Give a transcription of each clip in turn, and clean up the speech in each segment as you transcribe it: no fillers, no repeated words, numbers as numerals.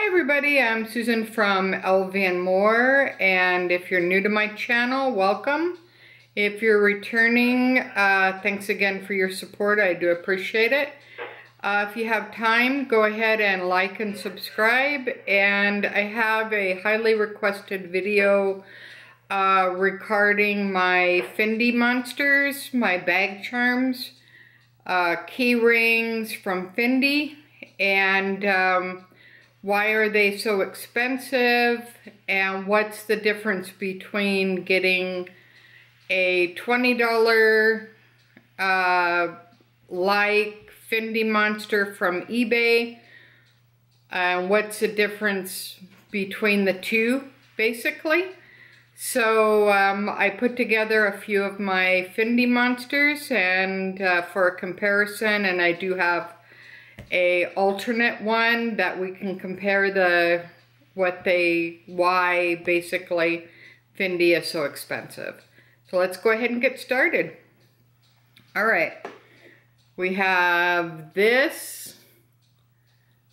everybody, I'm Susan from susanlvandmore, and if you're new to my channel, welcome. If you're returning, thanks again for your support. I do appreciate it. If you have time, go ahead and like and subscribe. And I have a highly requested video regarding my Fendi Monsters, my bag charms, key rings from Fendi, and why are they so expensive, and what's the difference between getting a $20 like Fendi Monster from eBay, and what's the difference between the two, basically. So I put together a few of my Fendi Monsters and for a comparison, and I do have a alternate one that we can compare why basically Fendi is so expensive. So let's go ahead and get started. All right, we have this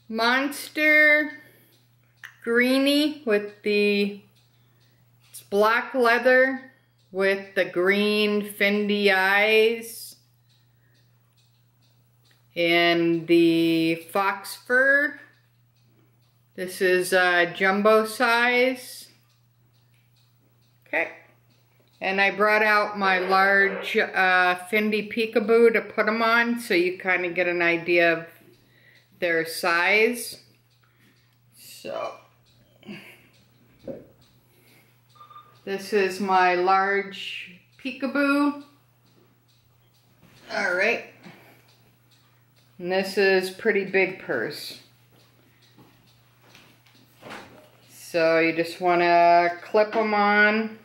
monster greenie with it's black leather with the green Fendi eyes, in the fox fur. This is jumbo size. Okay, and I brought out my large Fendi peekaboo to put them on so you kind of get an idea of their size. So this is my large peekaboo. All right. And this is pretty big purse. So you just want to clip them on.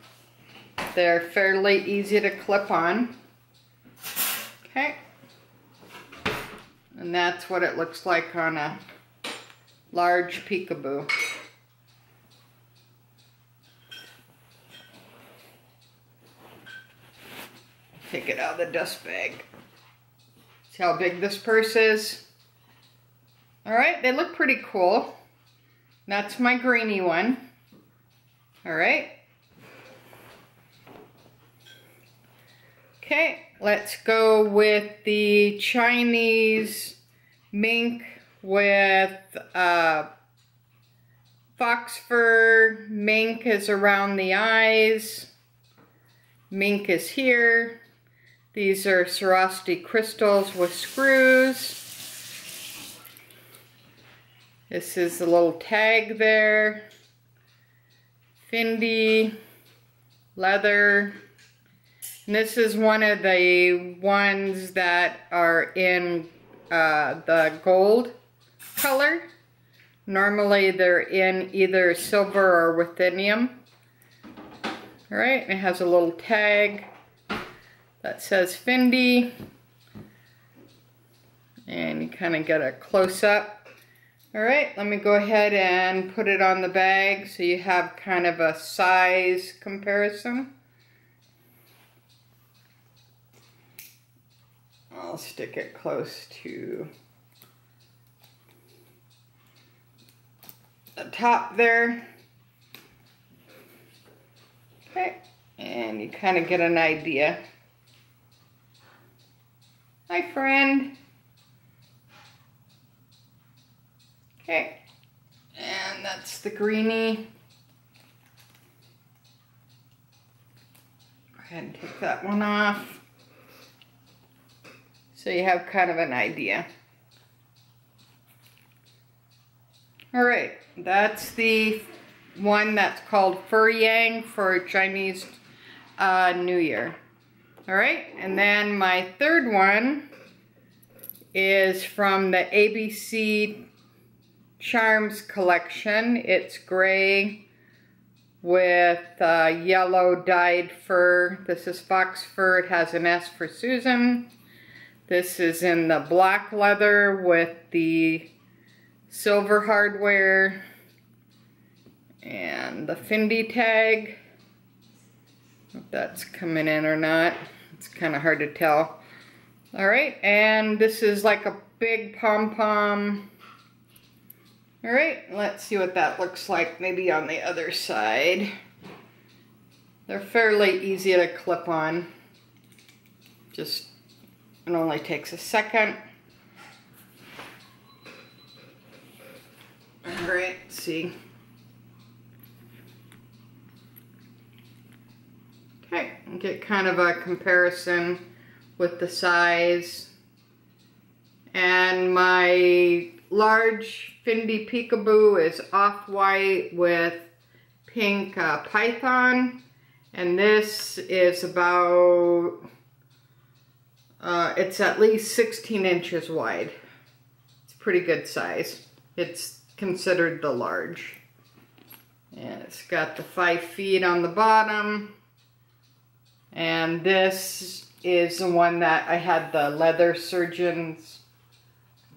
They're fairly easy to clip on. Okay. And that's what it looks like on a large peekaboo. Take it out of the dust bag. See how big this purse is? All right, they look pretty cool. That's my greeny one. All right. Okay, let's go with the Chinese mink with fox fur. Mink is around the eyes. Mink is here. These are Swarovski crystals with screws. This is the little tag there. Fendi, leather. And this is one of the ones that are in the gold color. Normally they're in either silver or ruthenium. All right, it has a little tag that says Fendi, and you kind of get a close-up. All right, let me go ahead and put it on the bag so you have kind of a size comparison. I'll stick it close to the top there. Okay, and you kind of get an idea. Hi, friend. Okay, and that's the greenie. Go ahead and take that one off so you have kind of an idea. All right, that's the one that's called Fur Yang for Chinese New Year. All right, and then my third one is from the ABC Charms collection. It's gray with yellow dyed fur. This is fox fur. It has an S for Susan. This is in the black leather with the silver hardware and the Fendi tag. If that's coming in or not, it's kind of hard to tell. All right, and this is like a big pom-pom All right, let's see what that looks like maybe on the other side. They're fairly easy to clip on. Just, it only takes a second. All right, see. Okay, get kind of a comparison with the size. And my large Fendi Peekaboo is off-white with pink python. And this is about, it's at least 16 inches wide. It's a pretty good size. It's considered the large. And it's got the 5 feet on the bottom. And this is the one that I had the leather surgeons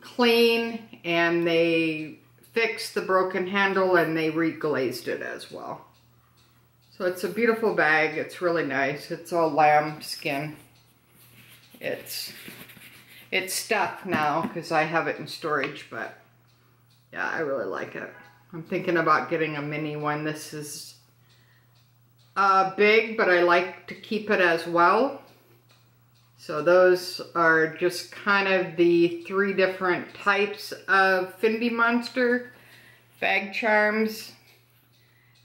clean, and they fixed the broken handle and they reglazed it as well. So it's a beautiful bag. It's really nice. It's all lamb skin. It's stuck now because I have it in storage, but yeah, I really like it. I'm thinking about getting a mini one. This is big, but I like to keep it as well. So those are just kind of the 3 different types of Fendi Monster Bag Charms.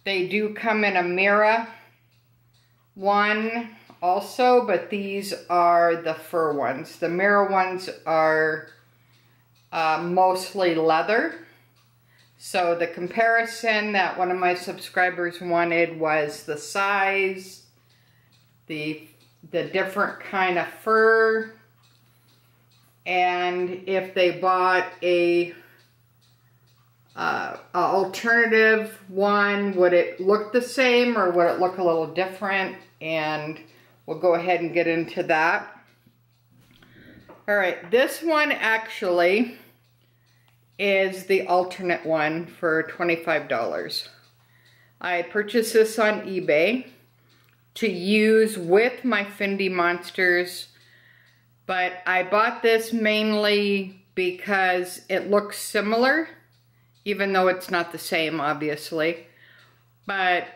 They do come in a mirror one also, but these are the fur ones. The mirror ones are mostly leather. So the comparison that one of my subscribers wanted was the size, the different kind of fur, and if they bought a alternative one, would it look the same or would it look a little different? And we'll go ahead and get into that. All right, this one actually is the alternate one for $25. I purchased this on eBay to use with my Fendi Monsters, but I bought this mainly because it looks similar, even though it's not the same, obviously. But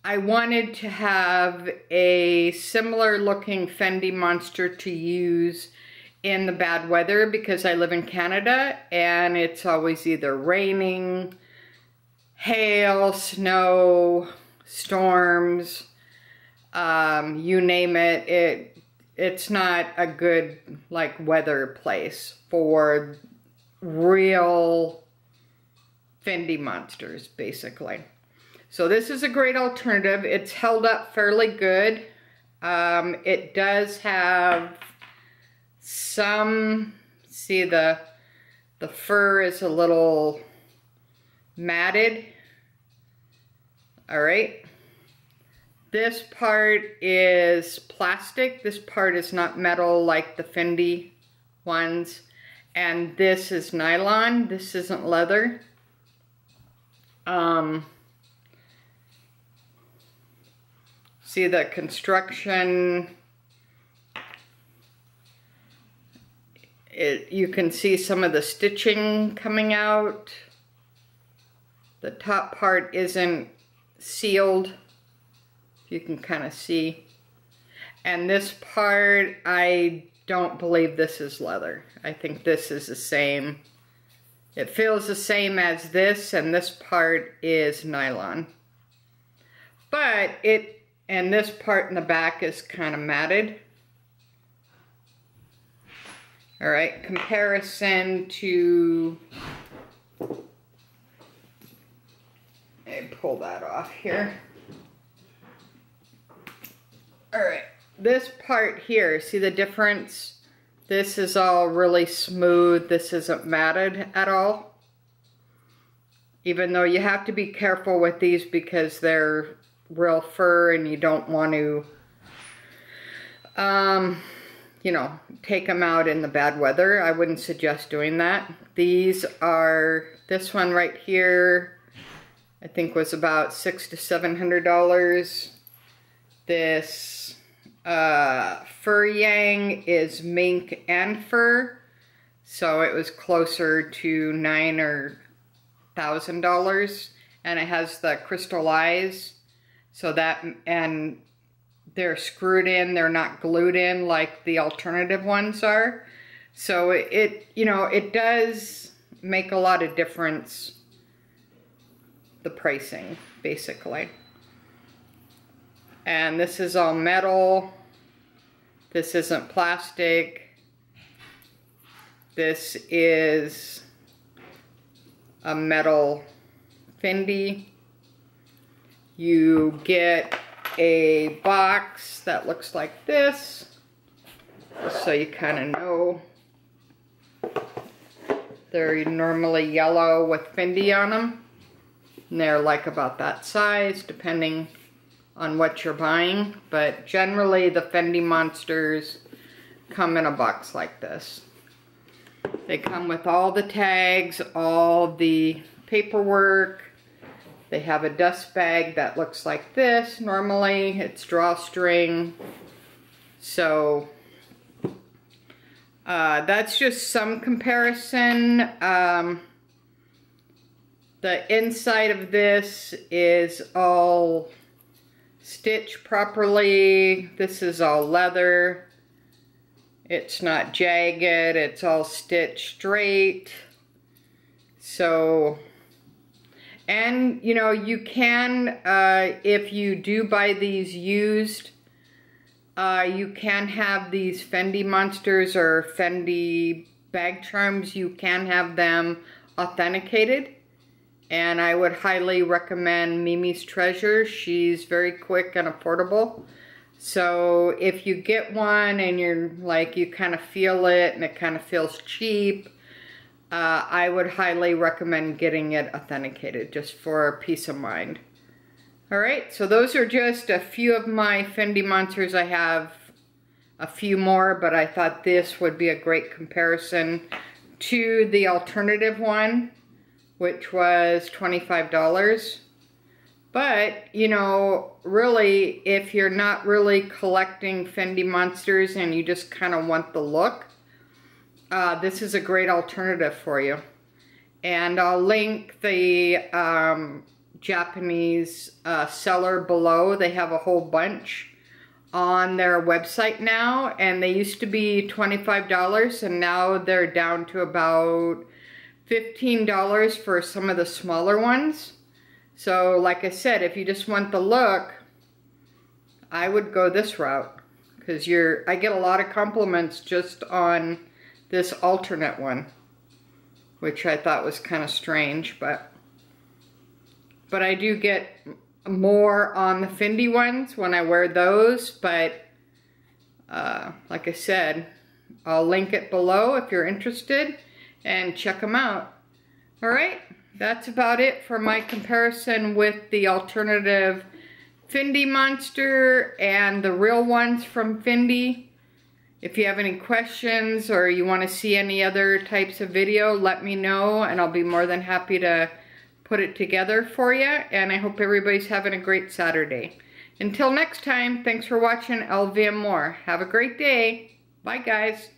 I wanted to have a similar looking Fendi Monster to use in the bad weather because I live in Canada and it's always either raining, hail, snow, storms, you name it. It's not a good like weather place for real Fendi Monsters, basically. So this is a great alternative. It's held up fairly good. It does have some, see the fur is a little matted. All right. This part is plastic. This part is not metal like the Fendi ones. And this is nylon. This isn't leather. See the construction. You can see some of the stitching coming out. The top part isn't sealed. You can kind of see. And this part, I don't believe this is leather. I think this is the same. It feels the same as this, and this part is nylon. But and this part in the back is kind of matted. All right, comparison to, let me pull that off here. All right, this part here, see the difference? This is all really smooth. This isn't matted at all. Even though you have to be careful with these because they're real fur and you don't want to, you know, take them out in the bad weather. I wouldn't suggest doing that. These are, this one right here, I think was about $600 to $700. This fur yang is mink and fur, so it was closer to $9,000 or $1,000, and it has the crystal eyes, so that, and they're screwed in, they're not glued in like the alternative ones are. So it you know, it does make a lot of difference, the pricing, basically. And this is all metal. This isn't plastic. This is a metal Fendi. You get a box that looks like this, so you kind of know. They're normally yellow with Fendi on them, and they're like about that size depending on what you're buying, but generally the Fendi Monsters come in a box like this. They come with all the tags, all the paperwork. They have a dust bag that looks like this. Normally it's drawstring. So that's just some comparison. The inside of this is all stitched properly. This is all leather. It's not jagged, it's all stitched straight. So, and you know, you can, if you do buy these used, you can have these Fendi Monsters or Fendi Bag Charms, you can have them authenticated. And I would highly recommend Mimi's Treasure. She's very quick and affordable. So if you get one and you're like, you kind of feel it and it kind of feels cheap, I would highly recommend getting it authenticated just for peace of mind. Alright, so those are just a few of my Fendi Monsters. I have a few more, but I thought this would be a great comparison to the alternative one, which was $25. But, you know, really, if you're not really collecting Fendi Monsters and you just kind of want the look, this is a great alternative for you. And I'll link the Japanese seller below. They have a whole bunch on their website now, and they used to be $25, and now they're down to about $15 for some of the smaller ones. So like I said, if you just want the look, I would go this route, because I get a lot of compliments just on this alternate one, which I thought was kind of strange, but I do get more on the Fendi ones when I wear those. But like I said, I'll link it below if you're interested, and check them out. Alright, that's about it for my comparison with the alternative Fendi Monster and the real ones from Fendi. If you have any questions or you want to see any other types of video, let me know and I'll be more than happy to put it together for you. And I hope everybody's having a great Saturday. Until next time, thanks for watching LVM More. Have a great day. Bye guys.